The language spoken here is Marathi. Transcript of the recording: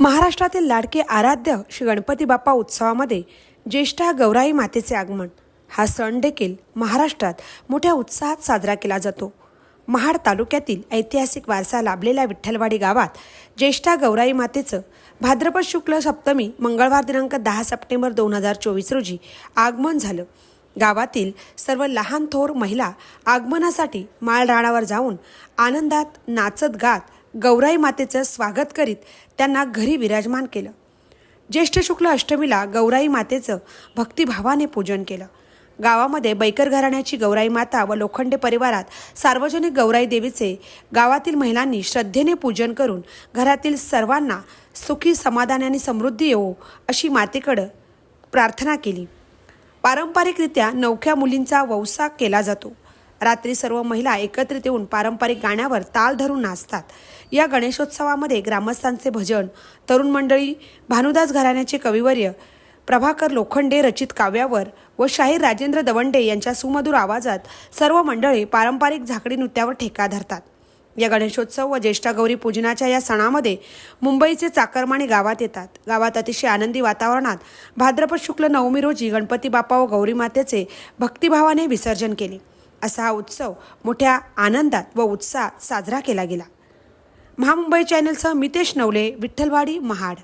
महाराष्ट्रातील लाडके आराध्य श्री गणपती बाप्पा उत्सवामध्ये ज्येष्ठ गौराई मातेचे आगमन हा सण देखील महाराष्ट्रात मोठ्या उत्साहात साजरा केला जातो। महाड तालुक्यातील ऐतिहासिक वारसा लाभलेल्या विठ्ठलवाडी गावात ज्येष्ठ गौराई मातेचं भाद्रपद शुक्ल सप्तमी मंगळवार दिनांक 10 सप्टेंबर 2024 रोजी आगमन झालं। गावातील सर्व लहान थोर महिला आगमनासाठी माळ राणावर जाऊन आनंदात नाचत गात गौराई मातेचं स्वागत करीत त्यांना घरी विराजमान केलं। ज्येष्ठ शुक्ल अष्टमीला गौराई मातेचं भक्तिभावाने पूजन केलं। गावामध्ये बैकर घराण्याची गौराई माता व लोखंडे परिवारात सार्वजनिक गौराई देवीचे गावातील महिलांनी श्रद्धेने पूजन करून घरातील सर्वांना सुखी समाधान आणि समृद्धी येवो अशी मातेकडे प्रार्थना केली। पारंपरिकरित्या नवख्या मुलींचा वौसा केला जातो। रात्री सर्व महिला एकत्रित येऊन पारंपरिक गाण्यावर ताल धरून नाचतात। या गणेशोत्सवामध्ये ग्रामस्थांचे भजन, तरुण मंडळी, भानुदास घराण्याचे कविवर्य प्रभाकर लोखंडे रचित काव्यावर व शाहीर राजेंद्र दवंडे यांच्या सुमधुर आवाजात सर्व मंडळी पारंपरिक झाकडी नृत्यावर ठेका धरतात। या गणेशोत्सव व ज्येष्ठ गौरी पूजनाच्या या सणामध्ये मुंबईचे चाकरमानी गावात येतात। गावात अतिशय आनंदी वातावरणात भाद्रपद शुक्ल नवमी रोजी गणपती बाप्पा व गौरी मातेचे भक्तिभावाने विसर्जन केले। असा हा उत्सव मोठ्या आनंदात व उत्साहात साजरा केला गेला। महामुंबई चॅनलसह मितेश नवले, विठ्ठलवाडी, महाड।